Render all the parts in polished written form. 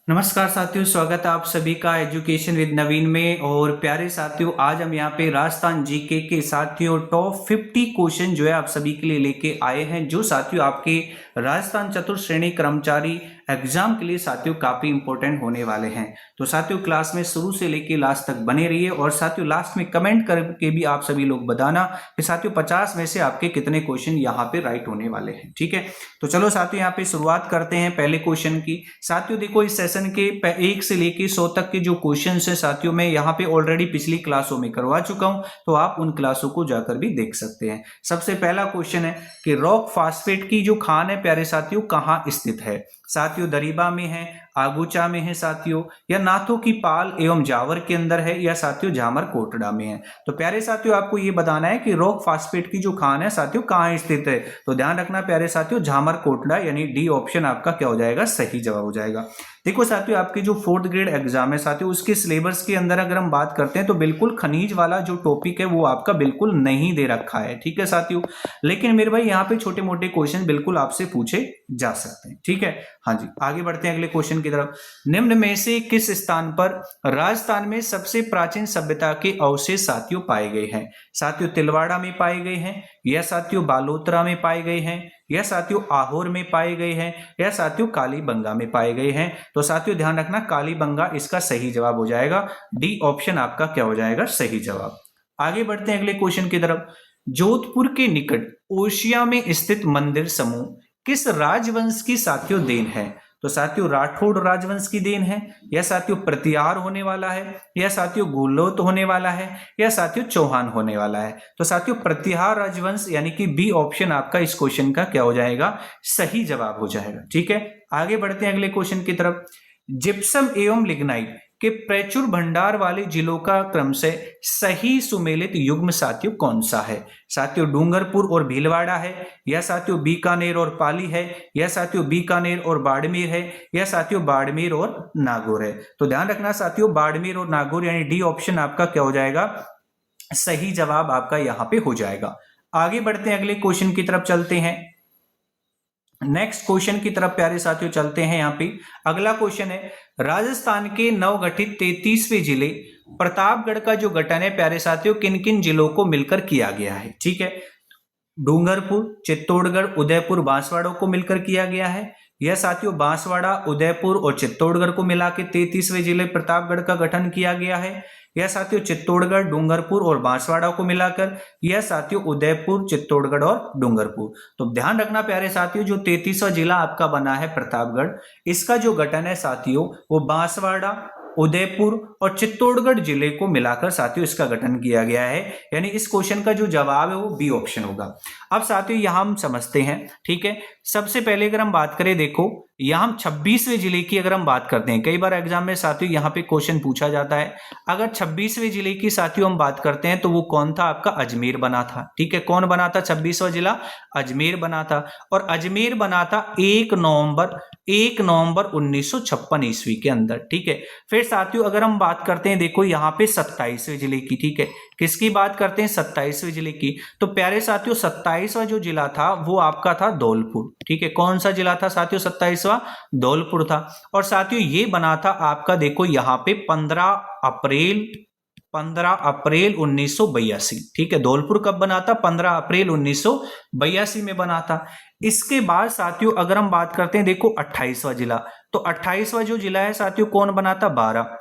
नमस्कार साथियों, स्वागत है आप सभी का एजुकेशन विद नवीन में। और प्यारे साथियों, आज हम यहाँ पे राजस्थान जीके के साथियों टॉप 50 क्वेश्चन जो है आप सभी के लिए लेके आए हैं, जो साथियों आपके राजस्थान चतुर्थ श्रेणी कर्मचारी एग्जाम के लिए साथियों काफी इंपॉर्टेंट होने वाले हैं। तो साथियों क्लास में शुरू से लेके लास्ट तक बने रहिए और साथियों लास्ट में कमेंट करके भी आप सभी लोग बताना कि साथियों 50 में से आपके कितने क्वेश्चन यहाँ पे राइट होने वाले हैं। ठीक है, तो चलो साथियों यहाँ पे शुरुआत करते हैं पहले क्वेश्चन की। साथियों देखो, इस सेशन के 1 से लेके 100 तक के जो क्वेश्चन है साथियों मैं यहाँ पे ऑलरेडी पिछली क्लासों में करवा चुका हूं, तो आप उन क्लासों को जाकर भी देख सकते हैं। सबसे पहला क्वेश्चन है कि रॉक फास्फेट की जो खान है प्यारे साथियों कहाँ स्थित है। साथियों दरीबा में है, आगूचा में है साथियों, या नाथों की पाल एवं जावर के अंदर है, या साथियों झामर कोटड़ा में है। तो प्यारे साथियों आपको ये बताना है कि रॉक फास्फेट की जो खान है साथियों कहाँ स्थित है। तो ध्यान रखना प्यारे साथियों, झामर कोटड़ा यानी डी ऑप्शन आपका क्या हो जाएगा, सही जवाब हो जाएगा। देखो साथियों, आपकी जो 4th ग्रेड एग्जाम है साथियों उसके सिलेबस के अंदर अगर हम बात करते हैं तो बिल्कुल खनिज वाला जो टॉपिक है वो आपका बिल्कुल नहीं दे रखा है। ठीक है साथियों, लेकिन मेरे भाई यहाँ पे छोटे मोटे क्वेश्चन बिल्कुल आपसे पूछे जा सकते हैं। ठीक है, हाँ जी, आगे बढ़ते हैं अगले क्वेश्चन की तरफ। निम्न में से किस स्थान पर राजस्थान में सबसे प्राचीन सभ्यता के अवशेष साथियों पाए गए हैं। साथियों तिलवाड़ा में पाए गए हैं, या साथियों बालोतरा में पाए गए हैं, या साथियों आहोर में पाए गए हैं, या साथियों कालीबंगा में पाए गए हैं। तो साथियों ध्यान रखना, कालीबंगा इसका सही जवाब हो जाएगा। डी ऑप्शन आपका क्या हो जाएगा, सही जवाब। आगे बढ़ते हैं अगले क्वेश्चन की तरफ। जोधपुर के निकट ओशिया में स्थित मंदिर समूह किस राजवंश की साथियों देन है। तो साथियों राठौड़ राजवंश की देन है, या साथियों प्रतिहार होने वाला है, या साथियों गुलोत होने वाला है, या साथियों चौहान होने वाला है। तो साथियों प्रतिहार राजवंश यानी कि बी ऑप्शन आपका इस क्वेश्चन का क्या हो जाएगा, सही जवाब हो जाएगा। ठीक है, आगे बढ़ते हैं अगले क्वेश्चन की तरफ। जिप्सम एवं लिग्नाइट के प्रचुर भंडार वाले जिलों का क्रम से सही सुमेलित युग्म साथियों कौन सा है। साथियों डूंगरपुर और भीलवाड़ा है, या साथियों बीकानेर और पाली है, या साथियों बीकानेर और बाड़मेर है, या साथियों बाड़मेर और नागौर है। तो ध्यान रखना साथियों, बाड़मेर और नागौर यानी डी ऑप्शन आपका क्या हो जाएगा, सही जवाब आपका यहां पे हो जाएगा। आगे बढ़ते हैं अगले क्वेश्चन की तरफ चलते हैं। नेक्स्ट क्वेश्चन की तरफ प्यारे साथियों चलते हैं। यहाँ पे अगला क्वेश्चन है, राजस्थान के नवगठित 33वें जिले प्रतापगढ़ का जो गठन है प्यारे साथियों किन किन जिलों को मिलकर किया गया है। ठीक है, डूंगरपुर, चित्तौड़गढ़, उदयपुर, बांसवाड़ा को मिलकर किया गया है, यह साथियों बांसवाड़ा, उदयपुर और चित्तौड़गढ़ को मिला के 33वें जिले प्रतापगढ़ का गठन किया गया है, यह साथियों चित्तौड़गढ़, डूंगरपुर और बांसवाड़ा को मिलाकर, यह साथियों उदयपुर, चित्तौड़गढ़ और डूंगरपुर। तो ध्यान रखना प्यारे साथियों, जो 33वां जिला आपका बना है प्रतापगढ़, इसका जो गठन है साथियों वो बांसवाड़ा, उदयपुर और चित्तौड़गढ़ जिले को मिलाकर साथियों इसका गठन किया गया है। यानी इस क्वेश्चन का जो जवाब है वो बी ऑप्शन होगा। अब साथियों यहां हम समझते हैं। ठीक है, सबसे पहले अगर हम बात करें, देखो यहां हम 26वें जिले की अगर हम बात करते हैं, कई बार एग्जाम में साथियों यहां पे क्वेश्चन पूछा जाता है। अगर 26वें जिले की साथियों हम बात करते हैं तो वो कौन था, आपका अजमेर बना था। ठीक है, कौन बना था, 26वां जिला अजमेर बना था, और अजमेर बना था 1 नवंबर 1956 ईस्वी के अंदर। ठीक है, फिर साथियों अगर हम बात करते हैं, देखो यहाँ पे 27वें जिले की, ठीक है, किसकी बात करते हैं, 27वें जिले की। तो प्यारे साथियों 27वां जो जिला था वो आपका था धौलपुर। ठीक है, कौन सा जिला था साथियों, 27वां धौलपुर था। और साथियों ये बना था आपका, देखो यहाँ पे 15 अप्रैल 1982। ठीक है, धौलपुर कब बना था, 15 अप्रैल 1982 में बना था। इसके बाद साथियों अगर हम बात करते हैं, देखो 28वां जिला, तो 28वां जो जिला है साथियों कौन बना था, 12।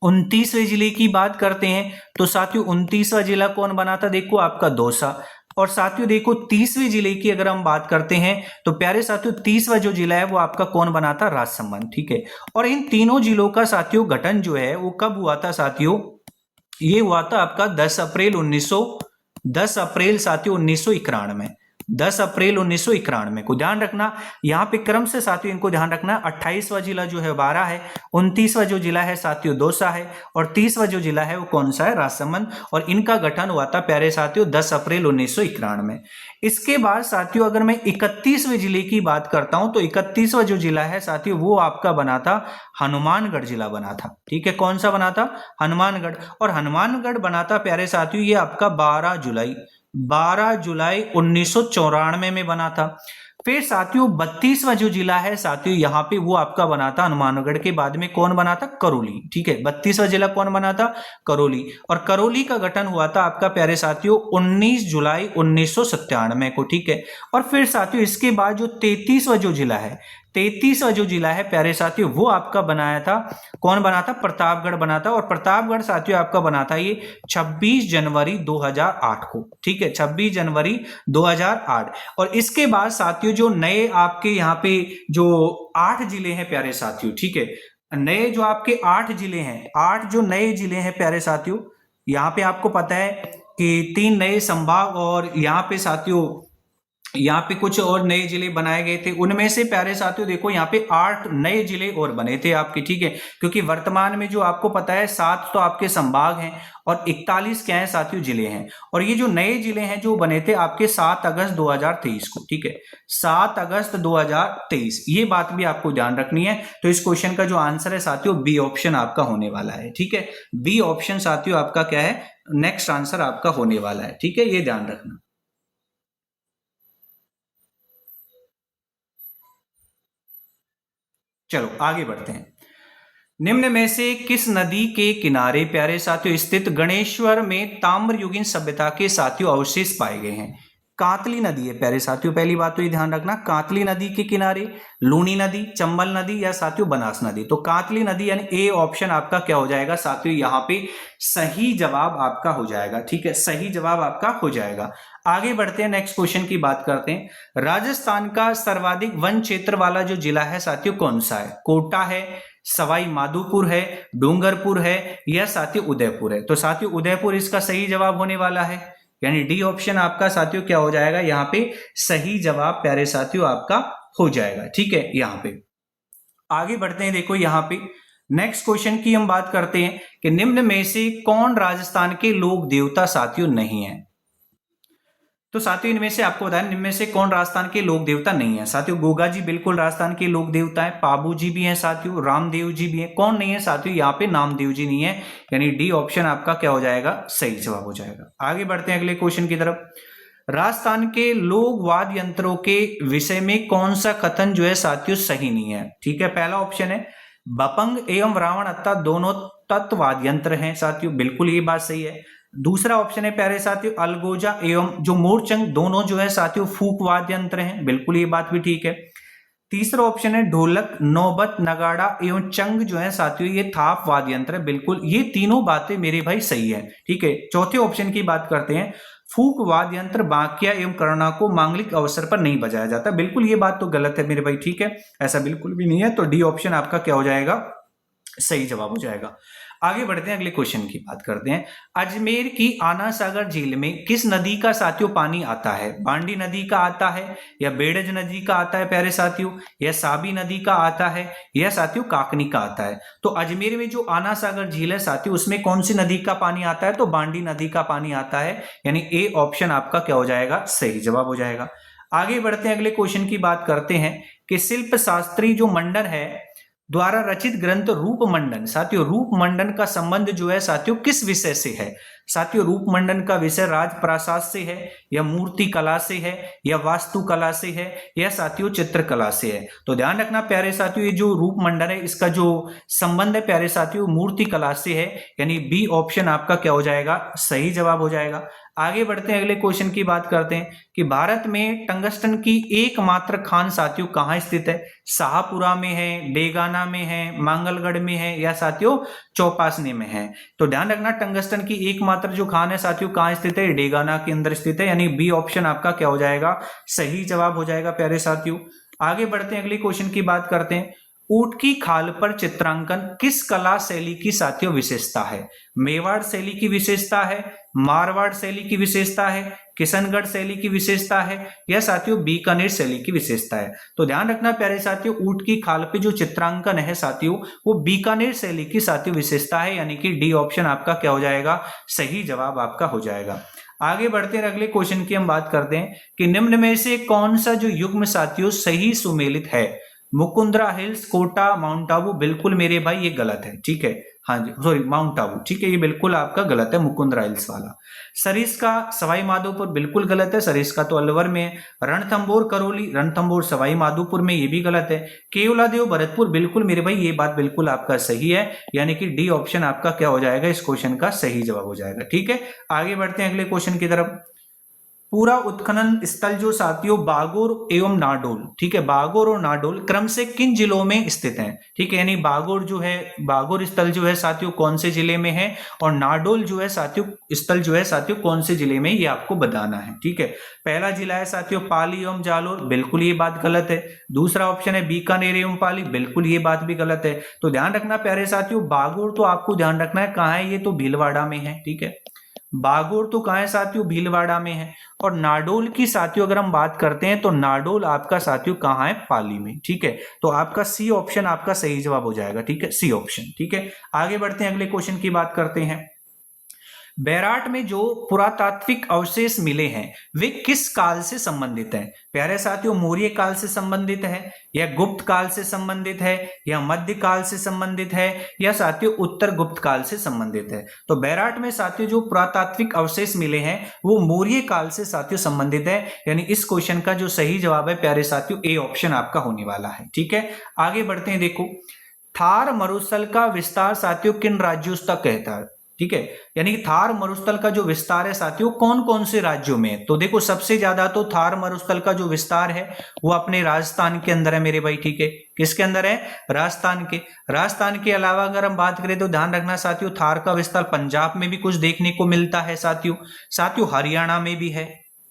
29वें जिले की बात करते हैं तो साथियों 29वां जिला कौन बना था, देखो आपका दौसा। और साथियों देखो 30वें जिले की अगर हम बात करते हैं तो प्यारे साथियों 30वां जो जिला है वो आपका कौन बना था, राजसमंद। ठीक है, और इन तीनों जिलों का साथियों गठन जो है वो कब हुआ था साथियों, ये हुआ था आपका 10 अप्रैल साथियों 1991। 10 अप्रैल 1991 को ध्यान रखना, यहां पे क्रम से साथियों इनको ध्यान रखना। 28वां जिला जो है 12 है, 29वां जो जिला है साथियों दौसा है, और 30वां जो जिला है वो कौन सा है, राजसमंद। और इनका गठन हुआ था प्यारे साथियों 10 अप्रैल 1991 में। इसके बाद साथियों अगर मैं 31वें जिले की बात करता हूं तो 31वां जो जिला है साथियों वो आपका बना था हनुमानगढ़ जिला बना था। ठीक है, कौन सा बना था, हनुमानगढ़। और हनुमानगढ़ बना था प्यारे साथियों ये आपका 12 जुलाई 1994 में बना था। फिर साथियों 32वां जो जिला है साथियों यहाँ पे वो आपका बना था हनुमानगढ़ के बाद में, कौन बना था? करौली। ठीक है, 32वां जिला कौन बना था? करौली। और करौली का गठन हुआ था आपका प्यारे साथियों 19 जुलाई 1997 को। ठीक है, और फिर साथियों इसके बाद जो 33वां जो जिला है, 33वां जो जिला है प्यारे साथियों वो आपका बनाया था, कौन बना था? प्रतापगढ़ बना था। और प्रतापगढ़ साथियों आपका बना था ये 26 जनवरी 2008 को। ठीक है, 26 जनवरी 2008। और इसके बाद साथियों जो नए आपके यहाँ पे जो 8 जिले हैं प्यारे साथियों, ठीक है, नए जो आपके 8 जिले हैं, 8 जो नए जिले हैं प्यारे साथियों, यहाँ पे आपको पता है कि 3 नए संभाग और यहाँ पे साथियों यहाँ पे कुछ और नए जिले बनाए गए थे। उनमें से प्यारे साथियों देखो यहाँ पे 8 नए जिले और बने थे आपके। ठीक है, क्योंकि वर्तमान में जो आपको पता है 7 तो आपके संभाग हैं और 41 क्या है साथियों? जिले हैं। और ये जो नए जिले हैं जो बने थे आपके 7 अगस्त 2023 को। ठीक है, 7 अगस्त 2023, ये बात भी आपको ध्यान रखनी है। तो इस क्वेश्चन का जो आंसर है साथियों बी ऑप्शन आपका होने वाला है। ठीक है, बी ऑप्शन साथियों आपका क्या है? नेक्स्ट आंसर आपका होने वाला है। ठीक है, ये ध्यान रखना। चलो आगे बढ़ते हैं। निम्न में से किस नदी के किनारे प्यारे साथियों स्थित गणेश्वर में ताम्रयुगीन सभ्यता के साथियों अवशेष पाए गए हैं? कांतली नदी है प्यारे साथियों, पहली बात तो ये ध्यान रखना, कांतली नदी के किनारे, लूनी नदी, चंबल नदी या साथियों बनास नदी। तो कांतली नदी यानी ए ऑप्शन आपका क्या हो जाएगा साथियों? यहाँ पे सही जवाब आपका हो जाएगा। ठीक है, सही जवाब आपका हो जाएगा। आगे बढ़ते हैं, नेक्स्ट क्वेश्चन की बात करते हैं। राजस्थान का सर्वाधिक वन क्षेत्र वाला जो जिला है साथियों कौन सा है? कोटा है, सवाई माधोपुर है, डूंगरपुर है या साथियों उदयपुर है? तो साथियों उदयपुर इसका सही जवाब होने वाला है, यानी डी ऑप्शन आपका साथियों क्या हो जाएगा? यहाँ पे सही जवाब प्यारे साथियों आपका हो जाएगा। ठीक है, यहाँ पे आगे बढ़ते हैं। देखो यहाँ पे नेक्स्ट क्वेश्चन की हम बात करते हैं कि निम्न में से कौन राजस्थान के लोक देवता साथियों नहीं है? तो साथियों इनमें से आपको बताया इनमें से कौन राजस्थान के लोक देवता नहीं है? साथियों गोगा जी बिल्कुल राजस्थान के लोक देवता है, पाबू जी भी हैं साथियों, रामदेव जी भी हैं। कौन नहीं है साथियों? यहाँ पे नामदेव जी नहीं है, यानी डी ऑप्शन आपका क्या हो जाएगा? सही जवाब हो जाएगा। आगे बढ़ते हैं अगले क्वेश्चन की तरफ। राजस्थान के लोक वाद्य यंत्रों के विषय में कौन सा कथन जो है साथियों सही नहीं है? ठीक है, पहला ऑप्शन है बपंग एवं रावण अत्ता दोनों तत्व वाद्य यंत्र हैं साथियों, बिल्कुल ये बात सही है। दूसरा ऑप्शन है प्यारे साथियों अलगोजा एवं जो मोरचंग दोनों जो है साथियों फूक वाद्य यंत्र हैं, बिल्कुल ये बात भी ठीक है। तीसरा ऑप्शन है ढोलक, नौबत, नगाड़ा एवं चंग जो है साथियों ये थाप वाद्य यंत्र है, बिल्कुल ये तीनों बातें मेरे भाई सही है। ठीक है, चौथे ऑप्शन की बात करते हैं फूक वाद्य यंत्र बांकिया एवं करना को मांगलिक अवसर पर नहीं बजाया जाता, बिल्कुल ये बात तो गलत है मेरे भाई। ठीक है, ऐसा बिल्कुल भी नहीं है, तो डी ऑप्शन आपका क्या हो जाएगा? सही जवाब हो जाएगा। आगे बढ़ते हैं, अगले क्वेश्चन की बात करते हैं। अजमेर की आना सागर झील में किस नदी का साथियों पानी आता है? बांडी नदी का आता है या बेड़ज नदी का आता है प्यारे साथियों, या साबी नदी का आता है या साथियों काकनी का आता है? तो अजमेर में जो आना सागर झील है साथियों उसमें कौन सी नदी का पानी आता है? तो बांडी नदी का पानी आता है, यानी ए ऑप्शन आपका क्या हो जाएगा? सही जवाब हो जाएगा। आगे बढ़ते हैं, अगले क्वेश्चन की बात करते हैं कि शिल्प शास्त्री जो मंडन है द्वारा रचित ग्रंथ रूप मंडन, साथियों रूप मंडन का संबंध जो है साथियों किस विषय से है? साथियों रूप मंडन का विषय राजप्रासाद से है या मूर्ति कला से है या वास्तु कला से है या साथियों चित्रकला से है? तो ध्यान रखना प्यारे साथियों ये जो रूप मंडन है इसका जो संबंध है प्यारे साथियों मूर्ति कला से है, यानी बी ऑप्शन आपका क्या हो जाएगा? सही जवाब हो जाएगा। आगे बढ़ते हैं, अगले क्वेश्चन की बात करते हैं कि भारत में टंगस्टन की एकमात्र खान साथियों कहाँ स्थित है? शाहपुरा में है, डेगाना में है, मांगलगढ़ में है या साथियों चौपासने में है? तो ध्यान रखना टंगस्टन की एकमात्र जो खान है साथियों कहाँ स्थित है? डेगाना के अंदर स्थित है, यानी बी ऑप्शन आपका क्या हो जाएगा? सही जवाब हो जाएगा प्यारे साथियों। आगे बढ़ते हैं, अगले क्वेश्चन की बात करते हैं। ऊंट की खाल पर चित्रांकन किस कला शैली की साथियों विशेषता है? मेवाड़ शैली की विशेषता है, मारवाड़ शैली की विशेषता है, किशनगढ़ शैली की विशेषता है या साथियों बीकानेर शैली की विशेषता है? तो ध्यान रखना प्यारे साथियों ऊंट की खाल पे जो चित्रांकन है साथियों वो बीकानेर शैली की साथियों विशेषता है, यानी कि डी ऑप्शन आपका क्या हो जाएगा? सही जवाब आपका हो जाएगा। आगे बढ़ते हैं, अगले क्वेश्चन की हम बात करते हैं कि निम्न में से कौन सा जो युग्म साथियों सही सुमेलित है? मुकुंदरा हिल्स, कोटा, माउंट आबू, बिल्कुल मेरे भाई ये गलत है। ठीक है, हाँ जी, सॉरी, माउंट आबू, ठीक है, ये बिल्कुल आपका गलत है, मुकुंद राइल्स वाला। सरिस्का सवाई माधोपुर बिल्कुल गलत है, सरिस्का तो अलवर में है। रणथंबोर करौली, रणथंबोर सवाई माधोपुर में, ये भी गलत है। केवलादेव भरतपुर, बिल्कुल मेरे भाई ये बात बिल्कुल आपका सही है, यानी कि डी ऑप्शन आपका क्या हो जाएगा, इस क्वेश्चन का सही जवाब हो जाएगा। ठीक है, आगे बढ़ते हैं अगले क्वेश्चन की तरफ। पूरा उत्खनन स्थल जो साथियों बागोर एवं नाडोल, ठीक है, बागोर और नाडोल क्रम से किन जिलों में स्थित हैं, ठीक है, यानी बागोर जो है, बागोर स्थल जो है साथियों कौन से जिले में है, और नाडोल जो है साथियों स्थल जो है साथियों कौन से जिले में, ये आपको बताना है। ठीक है, पहला जिला है साथियों पाली एवं जालोर, बिल्कुल ये बात गलत है। दूसरा ऑप्शन है बीकानेर एवं पाली, बिल्कुल ये बात भी गलत है। तो ध्यान रखना प्यारे साथियों, बागोर तो आपको ध्यान रखना है कहाँ है, ये तो भीलवाड़ा में है। ठीक है, बागोर तो कहाँ है साथियों, भीलवाड़ा में है। और नाडोल की साथियों अगर हम बात करते हैं तो नाडोल आपका साथियों कहाँ है, पाली में। ठीक है, तो आपका सी ऑप्शन आपका सही जवाब हो जाएगा। ठीक है, सी ऑप्शन। ठीक है, आगे बढ़ते हैं, अगले क्वेश्चन की बात करते हैं। बैराट में जो पुरातात्विक अवशेष मिले हैं वे किस काल से संबंधित हैं? प्यारे साथियों, मौर्य काल से संबंधित है, या गुप्त काल से संबंधित है, या मध्य काल से संबंधित है, या साथियों उत्तर गुप्त काल से संबंधित है? तो बैराट में साथियों जो पुरातात्विक अवशेष मिले हैं वो मौर्य काल से साथियों संबंधित है, यानी इस क्वेश्चन का जो सही जवाब है प्यारे साथियों ए ऑप्शन आपका होने वाला है। ठीक है, आगे बढ़ते हैं। देखो, थार मरुस्थल का विस्तार साथियों किन राज्यों तक कहता है? ठीक है, यानी कि थार मरुस्थल का जो विस्तार है साथियों कौन कौन से राज्यों में है? तो देखो, सबसे ज्यादा तो थार मरुस्थल का जो विस्तार है वो अपने राजस्थान के अंदर है मेरे भाई। ठीक है, किसके अंदर है? राजस्थान के। राजस्थान के अलावा अगर हम बात करें तो ध्यान रखना साथियों, थार का विस्तार पंजाब में भी कुछ देखने को मिलता है साथियों। साथियों हरियाणा में भी है,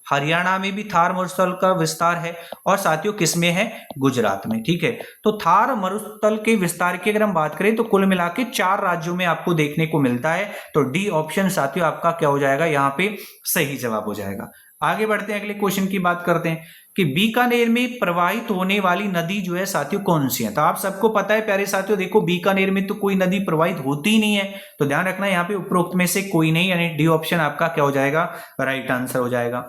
हरियाणा में भी थार मरुस्थल का विस्तार है, और साथियों किसमें है? गुजरात में। ठीक है, तो थार मरुस्थल के विस्तार की अगर हम बात करें तो कुल मिला के 4 राज्यों में आपको देखने को मिलता है। तो डी ऑप्शन साथियों आपका क्या हो जाएगा, यहाँ पे सही जवाब हो जाएगा। आगे बढ़ते हैं, अगले क्वेश्चन की बात करते हैं कि बीकानेर में प्रवाहित होने वाली नदी जो है साथियों कौन सी है? तो आप सबको पता है प्यारे साथियों, देखो बीकानेर में तो कोई नदी प्रवाहित होती ही नहीं है, तो ध्यान रखना यहाँ पे उपरोक्त में से कोई नहीं, यानी डी ऑप्शन आपका क्या हो जाएगा, राइट आंसर हो जाएगा।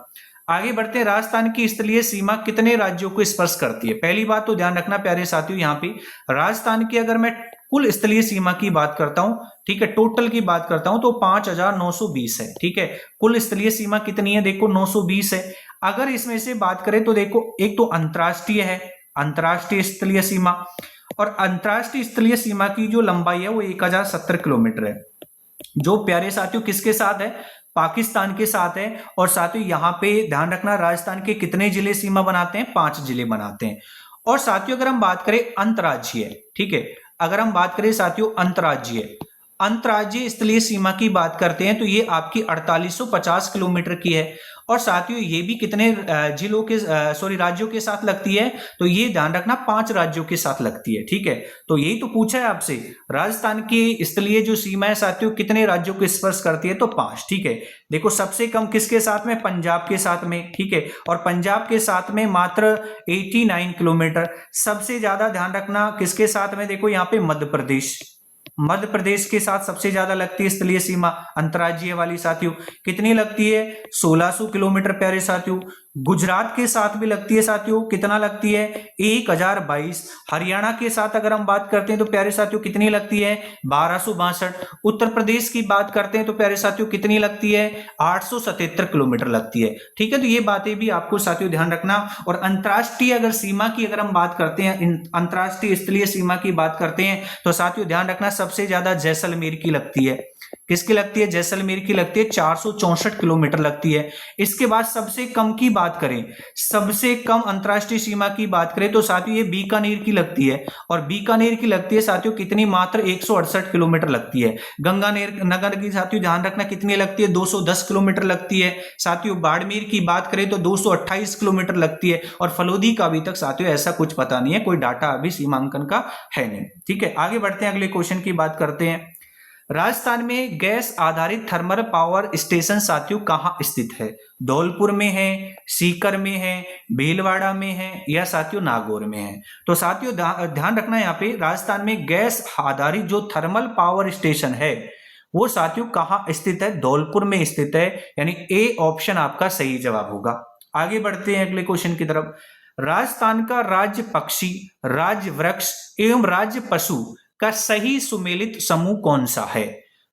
आगे बढ़ते हैं, राजस्थान की स्थलीय सीमा कितने राज्यों को स्पर्श करती है? पहली बात तो ध्यान रखना प्यारे साथियों, यहाँ पे राजस्थान की अगर मैं कुल स्थलीय सीमा की बात करता हूं, ठीक है, टोटल की बात करता हूं तो 5920 है। ठीक है, कुल स्थलीय सीमा कितनी है? देखो 920 है। अगर इसमें से बात करें तो देखो, एक तो अंतरराष्ट्रीय है, अंतरराष्ट्रीय स्थलीय सीमा, और अंतरराष्ट्रीय स्थलीय सीमा की जो लंबाई है वो 1070 किलोमीटर है, जो प्यारे साथियों किसके साथ है? पाकिस्तान के साथ है। और साथियों यहाँ पे ध्यान रखना, राजस्थान के कितने जिले सीमा बनाते हैं? 5 जिले बनाते हैं। और साथियों अगर हम बात करें अंतर्राज्यीय, ठीक है, अगर हम बात करें साथियों अंतर्राज्यीय स्थलीय सीमा की बात करते हैं तो ये आपकी 4850 किलोमीटर की है। और साथियों ये भी कितने जिलों के राज्यों के साथ लगती है? तो ये ध्यान रखना 5 राज्यों के साथ लगती है। ठीक है, तो यही तो पूछा है आपसे, राजस्थान की स्थलीय जो सीमा है साथियों कितने राज्यों को स्पर्श करती है? तो 5। ठीक है, देखो सबसे कम किसके साथ में? पंजाब के साथ में। ठीक है, और पंजाब के साथ में मात्र 89 किलोमीटर। सबसे ज्यादा ध्यान रखना किसके साथ में? देखो यहाँ पे मध्य प्रदेश के साथ सबसे ज्यादा लगती है स्थलीय सीमा अंतर्राज्यीय वाली साथियों, कितनी लगती है? 1600 किलोमीटर प्यारे साथियों। गुजरात के साथ भी लगती है साथियों, कितना लगती है? 1022। हरियाणा के साथ अगर हम बात करते हैं तो प्यारे साथियों कितनी लगती है? 1262। उत्तर प्रदेश की बात करते हैं तो प्यारे साथियों कितनी लगती है? 877 किलोमीटर लगती है। ठीक है, तो ये बातें भी आपको साथियों ध्यान रखना। और अंतरराष्ट्रीय अगर सीमा की अगर हम बात करते हैं, अंतरराष्ट्रीय स्थलीय सीमा की बात करते हैं तो साथियों ध्यान रखना सबसे ज्यादा जैसलमेर की लगती है। किसकी लगती है? जैसलमेर की लगती है, 464 किलोमीटर लगती है। इसके बाद सबसे कम की बात करें, सबसे कम अंतरराष्ट्रीय सीमा की बात करें तो साथियों ये बीकानेर की लगती है, और बीकानेर की लगती है साथियों कितनी? मात्र 168 किलोमीटर लगती है। गंगानेर नगर की साथियों ध्यान रखना कितनी लगती है? 210 किलोमीटर लगती है। साथियों बाड़मेर की बात करें तो 228 किलोमीटर लगती है। और फलोदी का अभी तक साथियों ऐसा कुछ पता नहीं है, कोई डाटा अभी सीमांकन का है नहीं। ठीक है, आगे बढ़ते हैं, अगले क्वेश्चन की बात करते हैं। राजस्थान में गैस आधारित थर्मल पावर स्टेशन साथियों कहाँ स्थित है? धौलपुर में है, सीकर में है, भीलवाड़ा में है, या साथियों नागौर में है? तो साथियों ध्यान रखना यहाँ पे, राजस्थान में गैस आधारित जो थर्मल पावर स्टेशन है वो साथियों कहाँ स्थित है? धौलपुर में स्थित है, यानी ए ऑप्शन आपका सही जवाब होगा। आगे बढ़ते हैं अगले क्वेश्चन की तरफ। राजस्थान का राज्य पक्षी, राज्य वृक्ष एवं राज्य पशु का सही सुमेलित समूह कौन सा है?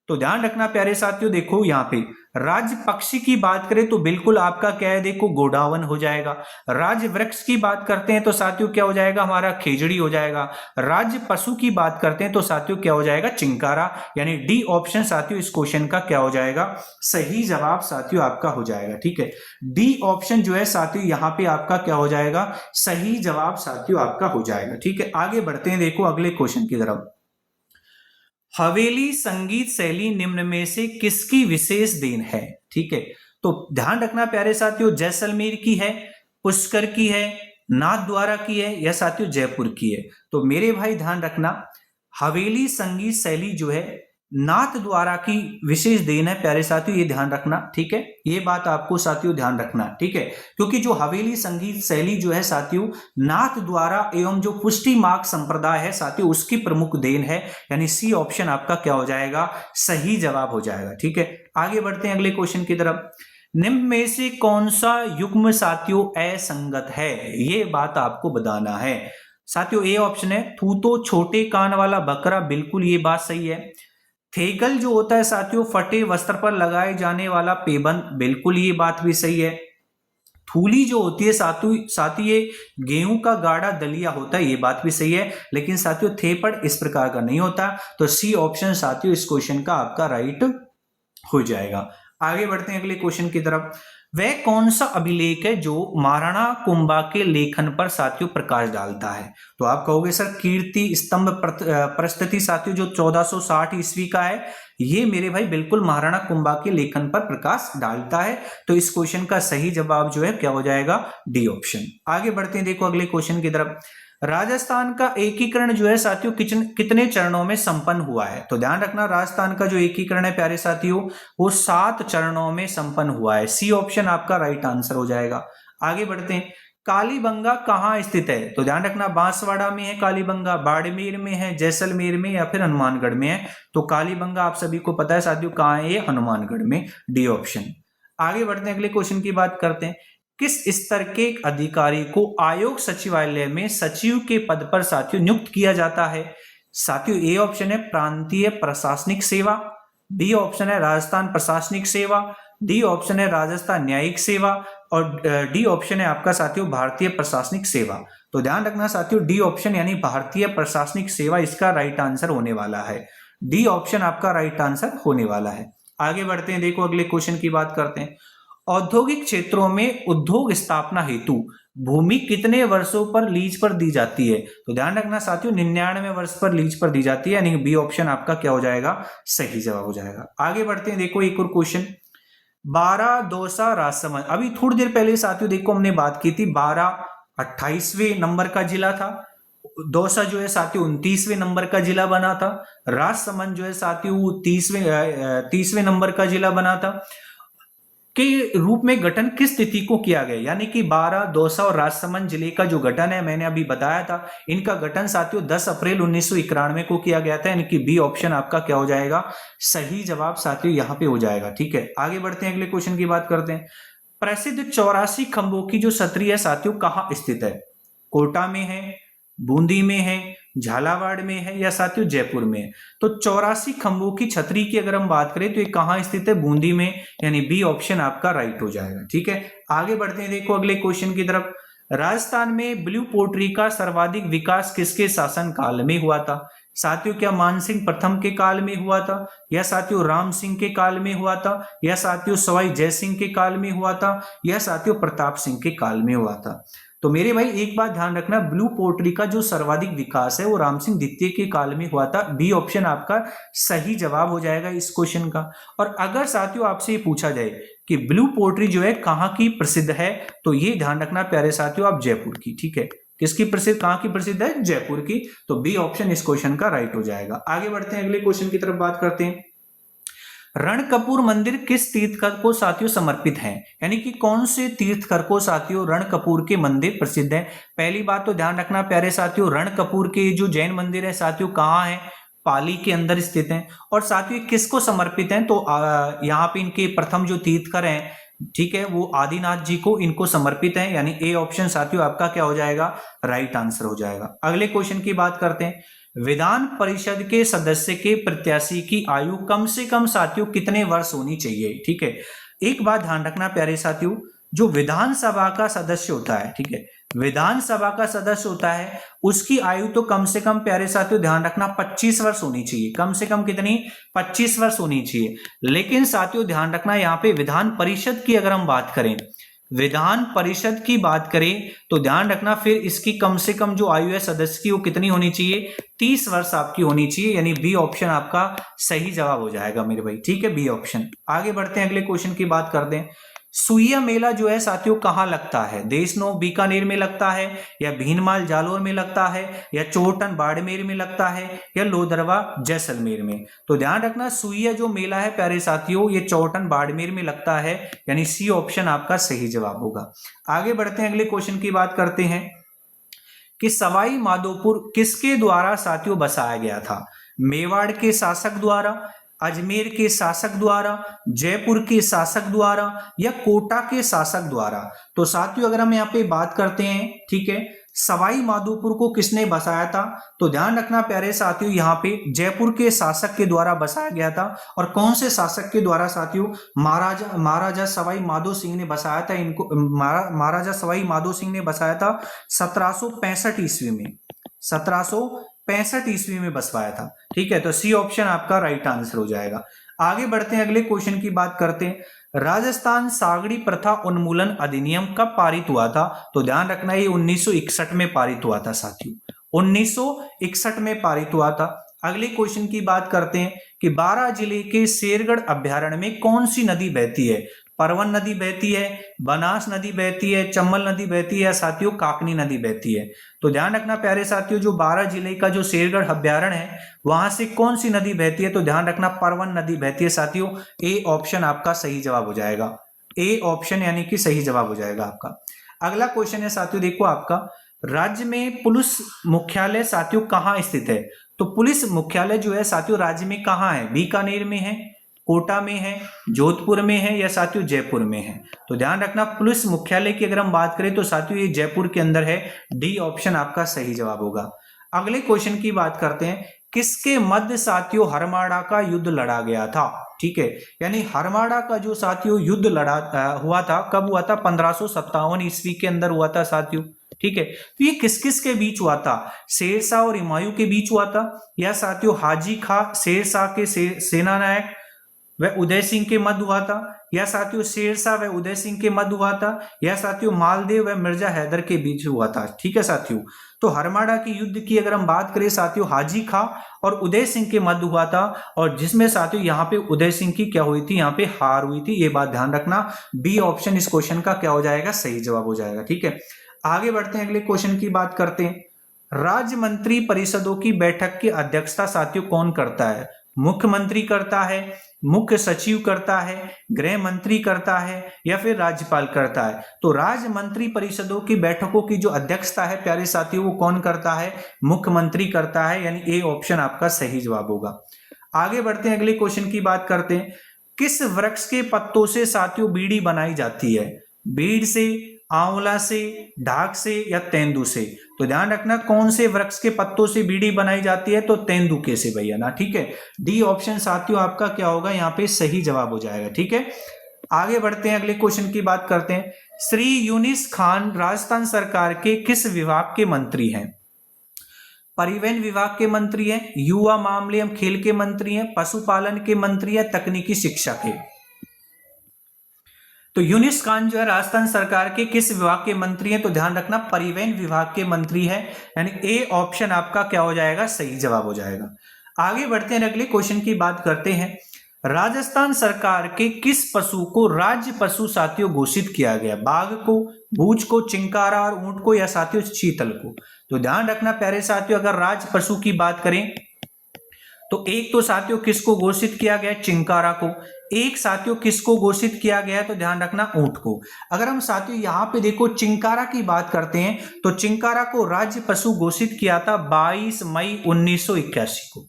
तो ध्यान रखना प्यारे साथियों, देखो यहाँ पे राज्य पक्षी की बात करें तो बिल्कुल आपका क्या है, देखो गोडावण हो जाएगा। राज्य वृक्ष की बात करते हैं तो साथियों क्या हो जाएगा, हमारा खेजड़ी हो जाएगा। राज्य पशु की बात करते हैं तो साथियों क्या हो जाएगा, चिंकारा। यानी डी ऑप्शन साथियों इस क्वेश्चन का क्या हो जाएगा, सही जवाब साथियों आपका हो जाएगा। ठीक है, डी ऑप्शन जो है साथियों यहाँ पे आपका क्या हो जाएगा, सही जवाब साथियों आपका हो जाएगा। ठीक है, आगे बढ़ते हैं, देखो अगले क्वेश्चन की तरफ। हवेली संगीत शैली निम्न में से किसकी विशेष देन है? ठीक है, तो ध्यान रखना प्यारे साथियों, जैसलमेर की है, पुष्कर की है, नाथद्वारा की है, या साथियों जयपुर की है? तो मेरे भाई ध्यान रखना, हवेली संगीत शैली जो है नाथ द्वारा की विशेष देन है प्यारे साथियों, ये ध्यान रखना। ठीक है, ये बात आपको साथियों ध्यान रखना। ठीक है, क्योंकि जो हवेली संगीत शैली जो है साथियों नाथ द्वारा एवं जो पुष्टि मार्ग संप्रदाय है साथियों उसकी प्रमुख देन है। यानी सी ऑप्शन आपका क्या हो जाएगा, सही जवाब हो जाएगा। ठीक है, आगे बढ़ते हैं अगले क्वेश्चन की तरफ। निम्न में से कौन सा युग्म साथियों असंगत है? ये बात आपको बताना है साथियों। ए ऑप्शन है थूतो छोटे कान वाला बकरा, बिल्कुल ये बात सही है। थेगल जो होता है साथियों फटे वस्त्र पर लगाए जाने वाला पेबंद, बिल्कुल ये बात भी सही है। थूली जो होती है साथियों ये गेहूं का गाढ़ा दलिया होता है, ये बात भी सही है। लेकिन साथियों थेपड़ इस प्रकार का नहीं होता। तो सी ऑप्शन साथियों इस क्वेश्चन का आपका राइट हो जाएगा। आगे बढ़ते हैं अगले क्वेश्चन की तरफ। वह कौन सा अभिलेख है जो महाराणा कुंभा के लेखन पर साथियों प्रकाश डालता है? तो आप कहोगे सर कीर्ति स्तंभ प्रस्तुति साथियों जो 1460 ईस्वी का है, ये मेरे भाई बिल्कुल महाराणा कुंभा के लेखन पर प्रकाश डालता है। तो इस क्वेश्चन का सही जवाब जो है क्या हो जाएगा, डी ऑप्शन। आगे बढ़ते हैं, देखो अगले क्वेश्चन की तरफ। राजस्थान का एकीकरण जो है साथियों कितने चरणों में संपन्न हुआ है? तो ध्यान रखना राजस्थान का जो एकीकरण है प्यारे साथियों वो 7 चरणों में संपन्न हुआ है। सी ऑप्शन आपका राइट आंसर हो जाएगा। आगे बढ़ते हैं, कालीबंगा कहाँ स्थित है? तो ध्यान रखना बांसवाड़ा में है कालीबंगा, बाड़मेर में है, जैसलमेर में, या फिर हनुमानगढ़ में है। तो कालीबंगा आप सभी को पता है साथियों कहाँ है, ये हनुमानगढ़ में, डी ऑप्शन। आगे बढ़ते हैं अगले क्वेश्चन की बात करते हैं। किस स्तर के अधिकारी को आयोग सचिवालय में सचिव के पद पर साथियों नियुक्त किया जाता है? साथियों ए ऑप्शन है प्रांतीय प्रशासनिक सेवा, बी ऑप्शन है राजस्थान प्रशासनिक सेवा, डी ऑप्शन है राजस्थान न्यायिक सेवा, और डी ऑप्शन है आपका साथियों भारतीय प्रशासनिक सेवा। तो ध्यान रखना साथियों डी ऑप्शन यानी भारतीय प्रशासनिक सेवा इसका राइट आंसर होने वाला है। डी ऑप्शन आपका राइट आंसर होने वाला है। आगे बढ़ते हैं, देखो अगले क्वेश्चन की बात करते हैं। औद्योगिक क्षेत्रों में उद्योग स्थापना हेतु भूमि कितने वर्षों पर लीज पर दी जाती है? तो ध्यान रखना साथियों 99 वर्ष पर लीज पर दी जाती है। यानी बी ऑप्शन आपका क्या हो जाएगा, सही जवाब हो जाएगा। आगे बढ़ते हैं, देखो एक और क्वेश्चन। 12 दौसा राजसमंद, अभी थोड़ी देर पहले साथियों देखो हमने बात की थी 12 28वें नंबर का जिला था, दौसा जो है साथियों 29वें नंबर का जिला बना था, राजसमंद जो है साथियों 30वें नंबर का जिला बना था। के रूप में गठन किस तिथि को किया गया? यानी कि 12 दौसा और राजसमंद जिले का जो गठन है मैंने अभी बताया था, इनका गठन साथियों 10 अप्रैल 1991 को किया गया था। यानी कि बी ऑप्शन आपका क्या हो जाएगा, सही जवाब साथियों यहां पे हो जाएगा। ठीक है, आगे बढ़ते हैं अगले क्वेश्चन की बात करते हैं। प्रसिद्ध 84 खंभों की जो छतरी है साथियों कहां स्थित है? कोटा में है, बूंदी में है, झालावाड़ में है, या साथियों जयपुर में? तो 84 खंभों की छतरी की अगर हम बात करें तो ये कहां स्थित है, बूंदी में। यानी बी ऑप्शन आपका राइट हो जाएगा। ठीक है, आगे बढ़ते हैं, देखो अगले क्वेश्चन की तरफ। राजस्थान में ब्लू पोट्री का सर्वाधिक विकास किसके शासन काल में हुआ था? साथियों क्या मानसिंह प्रथम के काल में हुआ था, या साथियों राम सिंह के काल में हुआ था, या साथियों सवाई जय सिंह के काल में हुआ था, या साथियों प्रताप सिंह के काल में हुआ था? तो मेरे भाई एक बात ध्यान रखना, ब्लू पोट्री का जो सर्वाधिक विकास है वो राम सिंह द्वितीय के काल में हुआ था। बी ऑप्शन आपका सही जवाब हो जाएगा इस क्वेश्चन का। और अगर साथियों आपसे ये पूछा जाए कि ब्लू पोट्री जो है कहाँ की प्रसिद्ध है, तो ये ध्यान रखना प्यारे साथियों आप जयपुर की। ठीक है, किसकी प्रसिद्ध, कहाँ की प्रसिद्ध है, जयपुर की। तो बी ऑप्शन इस क्वेश्चन का राइट हो जाएगा। आगे बढ़ते हैं, अगले क्वेश्चन की तरफ बात करते हैं। रणकपुर मंदिर किस तीर्थकर को साथियों समर्पित है? यानी कि कौन से तीर्थकर को साथियों रणकपुर के मंदिर प्रसिद्ध है? पहली बात तो ध्यान रखना प्यारे साथियों रणकपुर के जो जैन मंदिर है साथियों कहाँ है, पाली के अंदर स्थित है। और साथियों किसको समर्पित है? तो यहाँ पे इनके प्रथम जो तीर्थकर हैं, ठीक है, वो आदिनाथ जी को इनको समर्पित है। यानी ए ऑप्शन साथियों आपका क्या हो जाएगा, राइट आंसर हो जाएगा। अगले क्वेश्चन की बात करते हैं। विधान परिषद के सदस्य के प्रत्याशी की आयु कम से कम साथियों कितने वर्ष होनी चाहिए? ठीक है, एक बात ध्यान रखना प्यारे साथियों, जो विधानसभा का सदस्य होता है, ठीक है, विधानसभा का सदस्य होता है, उसकी आयु तो कम से कम प्यारे साथियों ध्यान रखना 25 वर्ष होनी चाहिए। कम से कम कितनी? 25 वर्ष होनी चाहिए। लेकिन साथियों ध्यान रखना, यहाँ पे विधान परिषद की अगर हम बात करें, विधान परिषद की बात करें तो ध्यान रखना फिर इसकी कम से कम जो आयु है सदस्य की वो कितनी होनी चाहिए? 30 वर्ष आपकी होनी चाहिए, यानी बी ऑप्शन आपका सही जवाब हो जाएगा मेरे भाई। ठीक है, बी ऑप्शन। आगे बढ़ते हैं, अगले क्वेश्चन की बात करते हैं। सुइया मेला जो है साथियों कहाँ लगता है? देशनोक बीकानेर में लगता है, या भीनमाल जालोर में लगता है, या चोरटन बाड़मेर में लगता है, या लोदरवा जैसलमेर में? तो ध्यान रखना सुइया जो मेला है प्यारे साथियों ये चोरटन बाड़मेर में लगता है, यानी सी ऑप्शन आपका सही जवाब होगा। आगे बढ़ते हैं, अगले क्वेश्चन की बात करते हैं कि सवाई माधोपुर किसके द्वारा साथियों बसाया गया था? मेवाड़ के शासक द्वारा, अजमेर के शासक द्वारा, जयपुर के शासक द्वारा, या कोटा के शासक द्वारा? तो साथियों अगर हम यहाँ पे बात करते हैं, ठीक है, सवाई माधोपुर को किसने बसाया था? तो ध्यान रखना प्यारे साथियों यहाँ पे जयपुर के शासक के द्वारा बसाया गया था। और कौन से शासक के द्वारा साथियों? महाराजा सवाई माधो सिंह ने बसाया था इनको। महाराजा सवाई माधो सिंह ने बसाया था 1765 ईस्वी में, 1765 ईस्वी में बसवाया था। ठीक है, तो सी ऑप्शन आपका राइट आंसर हो जाएगा। आगे बढ़ते हैं, अगले क्वेश्चन की बात करते हैं। राजस्थान सागड़ी प्रथा उन्मूलन अधिनियम कब पारित हुआ था? तो ध्यान रखना ये 1961 में पारित हुआ था साथियों, 1961 में पारित हुआ था। अगले क्वेश्चन की बात करते हैं कि बारां जिले के शेरगढ़ अभ्यारण्य में कौन सी नदी बहती है? परवन नदी बहती है, बनास नदी बहती है, चंबल नदी बहती है, या साथियों काकनी नदी बहती है? तो ध्यान रखना प्यारे साथियों जो बारां जिले का जो शेरगढ़ अभ्यारण्य है वहां से कौन सी नदी बहती है? तो ध्यान रखना परवन नदी बहती है साथियों। ए ऑप्शन आपका सही जवाब हो जाएगा, ए ऑप्शन यानी कि सही जवाब हो जाएगा आपका। अगला क्वेश्चन है साथियों, देखो आपका, राज्य में पुलिस मुख्यालय साथियों कहाँ स्थित है? तो पुलिस मुख्यालय जो है साथियों राज्य में कहाँ है? बीकानेर में है, कोटा में है, जोधपुर में है, या साथियों जयपुर में है? तो ध्यान रखना पुलिस मुख्यालय की अगर हम बात करें तो साथियों ये जयपुर के अंदर है, डी ऑप्शन आपका सही जवाब होगा। अगले क्वेश्चन की बात करते हैं, किसके मध्य साथियों हरमाड़ा का युद्ध लड़ा गया था? ठीक है, यानी हरमाड़ा का जो साथियों युद्ध हुआ था, कब हुआ था? 1557 ईस्वी के अंदर हुआ था साथियों। ठीक है, तो ये किस किस के बीच हुआ था? शेरशाह और हुमायूं के बीच हुआ था, या साथियों हाजी खां शेरशाह के सेना नायक वह उदय सिंह के मध्य हुआ था, या साथियों शेरशाह व उदय सिंह के मध्य हुआ था, या साथियों मालदेव व मिर्जा हैदर के बीच हुआ था? ठीक है साथियों, तो हरमाड़ा की युद्ध की अगर हम बात करें साथियों हाजी खां और उदय सिंह के मध्य हुआ था, और जिसमें साथियों यहाँ पे उदय सिंह की क्या हुई थी? यहाँ पे हार हुई थी। ये बात ध्यान रखना, बी ऑप्शन इस क्वेश्चन का क्या हो जाएगा? सही जवाब हो जाएगा। ठीक है, आगे बढ़ते हैं, अगले क्वेश्चन की बात करते हैं। राज्य मंत्री परिषदों की बैठक की अध्यक्षता साथियों कौन करता है? मुख्यमंत्री करता है, मुख्य सचिव करता है, गृह मंत्री करता है, या फिर राज्यपाल करता है? तो राज्य मंत्री परिषदों की बैठकों की जो अध्यक्षता है प्यारे साथियों वो कौन करता है? मुख्यमंत्री करता है, यानी ए ऑप्शन आपका सही जवाब होगा। आगे बढ़ते हैं, अगले क्वेश्चन की बात करते हैं। किस वृक्ष के पत्तों से साथियों बीड़ी बनाई जाती है? बीड़ से, आंवला से, ढाक से, या तेंदू से? तो ध्यान रखना कौन से वृक्ष के पत्तों से बीड़ी बनाई जाती है? तो तेंदुके से भैया ना। ठीक है, डी ऑप्शन साथियों आपका क्या होगा? यहाँ पे सही जवाब हो जाएगा। ठीक है, आगे बढ़ते हैं, अगले क्वेश्चन की बात करते हैं। श्री यूनिस खान राजस्थान सरकार के किस विभाग के मंत्री हैं? परिवहन विभाग के मंत्री हैं, युवा मामले एवं खेल के मंत्री हैं, पशुपालन के मंत्री हैं, तकनीकी शिक्षा के? तो यूनिस खान जो है राजस्थान सरकार के किस विभाग के मंत्री हैं? तो ध्यान रखना परिवहन विभाग के मंत्री हैं, यानी ए ऑप्शन आपका क्या हो जाएगा? सही जवाब हो जाएगा। आगे बढ़ते हैं, अगले क्वेश्चन की बात करते हैं। राजस्थान सरकार के किस पशु को राज्य पशु साथियों घोषित किया गया? बाघ को, भूज को, चिंकारा और ऊंट को, या साथियों चीतल को? तो ध्यान रखना प्यारे साथियों अगर राज्य पशु की बात करें तो एक तो साथियों किसको घोषित किया गया? चिंकारा को। एक साथियों किसको घोषित किया गया? तो ध्यान रखना ऊंट को। अगर हम साथियों यहाँ पे देखो चिंकारा की बात करते हैं तो चिंकारा को राज्य पशु घोषित किया था 22 मई 1981 को,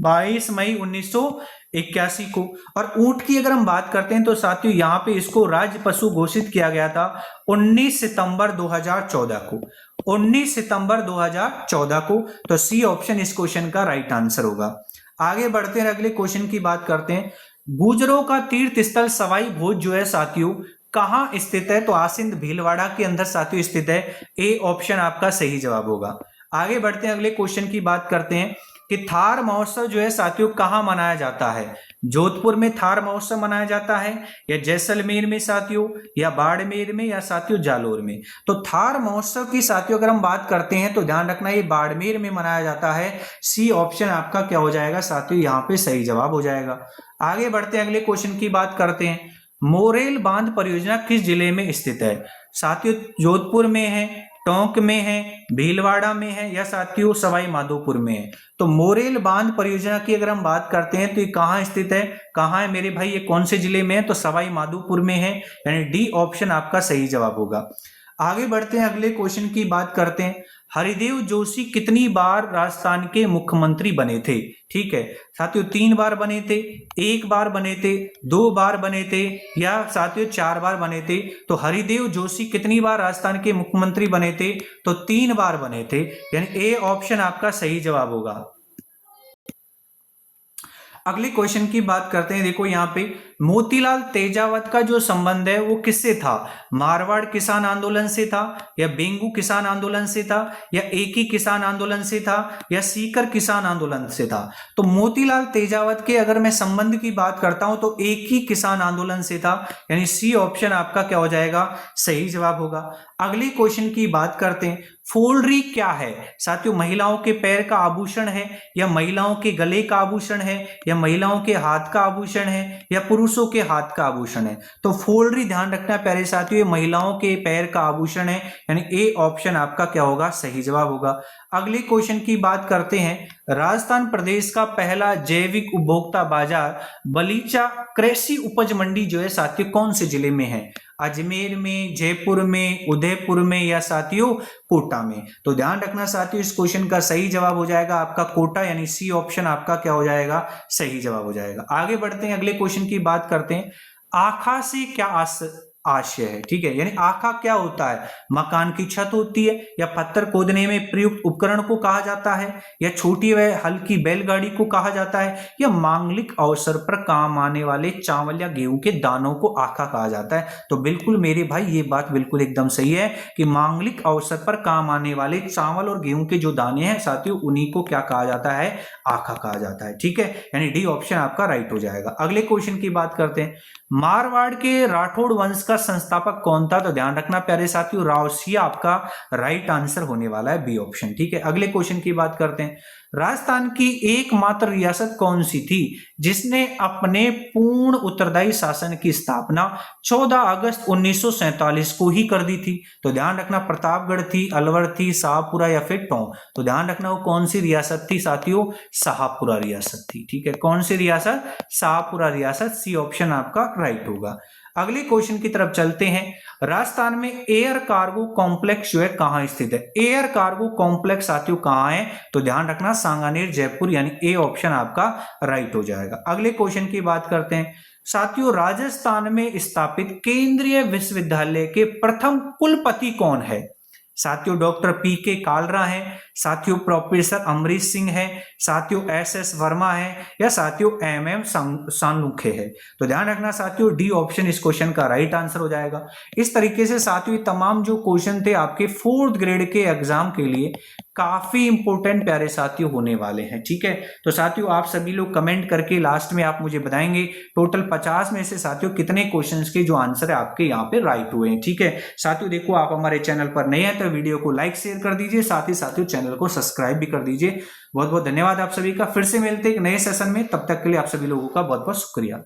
22 मई 1981 को। और ऊंट की अगर हम बात करते हैं तो साथियों यहाँ पे इसको राज्य पशु घोषित किया गया था 19 सितंबर 2014 को, 19 सितंबर 2014 को। तो सी ऑप्शन इस क्वेश्चन का राइट आंसर होगा। आगे बढ़ते हैं, अगले क्वेश्चन की बात करते हैं। गुर्जरों का तीर्थ स्थल सवाई भोज जो है साथियों कहां स्थित है? तो आसिंद भीलवाड़ा के अंदर साथियों स्थित है। ए ऑप्शन आपका सही जवाब होगा। आगे बढ़ते हैं, अगले क्वेश्चन की बात करते हैं कि थार महोत्सव जो है साथियों कहां मनाया जाता है? जोधपुर में थार महोत्सव मनाया जाता है, या जैसलमेर में साथियों, या बाड़मेर में, या साथियों जालोर में? तो थार महोत्सव की साथियों अगर हम बात करते हैं तो ध्यान रखना ये बाड़मेर में मनाया जाता है। सी ऑप्शन आपका क्या हो जाएगा साथियों? यहाँ पे सही जवाब हो जाएगा। आगे बढ़ते हैं, अगले क्वेश्चन की बात करते हैं। मोरेल बांध परियोजना किस जिले में स्थित है? साथियों जोधपुर में है, टोंक में है, भीलवाड़ा में है, या साथियों सवाई माधोपुर में है? तो मोरेल बांध परियोजना की अगर हम बात करते हैं तो ये कहाँ स्थित है? कहाँ है मेरे भाई? ये कौन से जिले में है? तो सवाई माधोपुर में है, यानी डी ऑप्शन आपका सही जवाब होगा। आगे बढ़ते हैं, अगले क्वेश्चन की बात करते हैं। हरिदेव जोशी कितनी बार राजस्थान के मुख्यमंत्री बने थे? ठीक है साथियों, 3 बार बने थे, 1 बार बने थे, 2 बार बने थे, या साथियों 4 बार बने थे? तो हरिदेव जोशी कितनी बार राजस्थान के मुख्यमंत्री बने थे? तो 3 बार बने थे, यानी ए ऑप्शन आपका सही जवाब होगा। अगले क्वेश्चन की बात करते हैं। देखो यहाँ पे मोतीलाल तेजावत का जो संबंध है वो किससे था? मारवाड़ किसान आंदोलन से था, या बेंगू किसान आंदोलन से था, या एकी किसान आंदोलन से था, या सीकर किसान आंदोलन से था? तो मोतीलाल तेजावत के अगर मैं संबंध की बात करता हूं तो एकी किसान आंदोलन से था, यानी सी ऑप्शन आपका क्या हो जाएगा? सही जवाब होगा। अगले क्वेश्चन की बात करते हैं। फुलरी क्या है? साथियों महिलाओं के पैर का आभूषण है, या महिलाओं के गले का आभूषण है, या महिलाओं के हाथ का आभूषण है, या पुरुषों के हाथ का आभूषण है? तो फुलरी ध्यान रखना प्यारे साथियों, ये महिलाओं के पैर का आभूषण है, यानी ए ऑप्शन आपका क्या होगा? सही जवाब होगा। अगले क्वेश्चन की बात करते हैं। राजस्थान प्रदेश का पहला जैविक उपभोक्ता बाजार बलीचा कृषि उपज मंडी जो है साथियों कौन से जिले में है? अजमेर में, जयपुर में, उदयपुर में, या साथियों कोटा में? तो ध्यान रखना साथियों, इस क्वेश्चन का सही जवाब हो जाएगा आपका कोटा, यानी सी ऑप्शन आपका क्या हो जाएगा? सही जवाब हो जाएगा। आगे बढ़ते हैं, अगले क्वेश्चन की बात करते हैं। आखा से क्या आशय है? ठीक है, यानी आखा क्या होता है? मकान की छत होती है, या पत्थर खोदने में प्रयुक्त उपकरण को कहा जाता है, या छोटी व हल्की बैलगाड़ी को कहा जाता है, या मांगलिक अवसर पर काम आने वाले चावल या गेहूं के दानों को आखा कहा जाता है? तो बिल्कुल मेरे भाई ये बात बिल्कुल एकदम सही है कि मांगलिक अवसर पर काम आने वाले चावल और गेहूं के जो दाने हैं साथियों उन्हीं को क्या कहा जाता है? आखा कहा जाता है। ठीक है, यानी डी ऑप्शन आपका राइट हो जाएगा। अगले क्वेश्चन की बात करते हैं। मारवाड़ के राठौड़ वंश का संस्थापक कौन था? तो ध्यान रखना प्यारे साथियों, रावसिया आपका राइट आंसर होने वाला है, बी ऑप्शन। ठीक है, अगले क्वेश्चन की बात करते हैं। राजस्थान की एकमात्र रियासत कौन सी थी जिसने अपने पूर्ण उत्तरदायी शासन की स्थापना 14 अगस्त 1947 को ही कर दी थी? तो ध्यान रखना प्रतापगढ़ थी, अलवर थी, शाहपुरा, या फिर टोंक? तो ध्यान रखना वो कौन सी रियासत थी साथियों? शाहपुरा रियासत थी। ठीक है, कौन सी रियासत? शाहपुरा रियासत। सी ऑप्शन आपका राइट होगा। अगले क्वेश्चन की तरफ चलते हैं। राजस्थान में एयर कार्गो कॉम्प्लेक्स जो है कहां स्थित है? एयर कार्गो कॉम्प्लेक्स साथियों कहां है? तो ध्यान रखना सांगानेर, जयपुर, यानी ए ऑप्शन आपका राइट हो जाएगा। अगले क्वेश्चन की बात करते हैं। साथियों राजस्थान में स्थापित केंद्रीय विश्वविद्यालय के प्रथम कुलपति कौन है? साथियों डॉक्टर पी.के. कालरा है, साथियों प्रोफेसर अमरीश सिंह है, साथियों एस.एस. वर्मा है, या साथियों एम.एम. सानलुखे है? तो ध्यान रखना साथियों डी ऑप्शन इस क्वेश्चन का राइट आंसर हो जाएगा। इस तरीके से साथियों तमाम जो क्वेश्चन थे आपके 4th ग्रेड के एग्जाम के लिए काफी इंपॉर्टेंट प्यारे साथियों होने वाले हैं। ठीक है, तो साथियों आप सभी लोग कमेंट करके लास्ट में आप मुझे बताएंगे टोटल 50 में से साथियों कितने क्वेश्चंस के जो आंसर है आपके यहाँ पे राइट हुए हैं। ठीक है साथियों, देखो आप हमारे चैनल पर नए हैं तो वीडियो को लाइक शेयर कर दीजिए, साथ ही साथियों चैनल को सब्सक्राइब भी कर दीजिए। बहुत बहुत धन्यवाद आप सभी का। फिर से मिलते हैं एक नए सेशन में, तब तक के लिए आप सभी लोगों का बहुत बहुत शुक्रिया।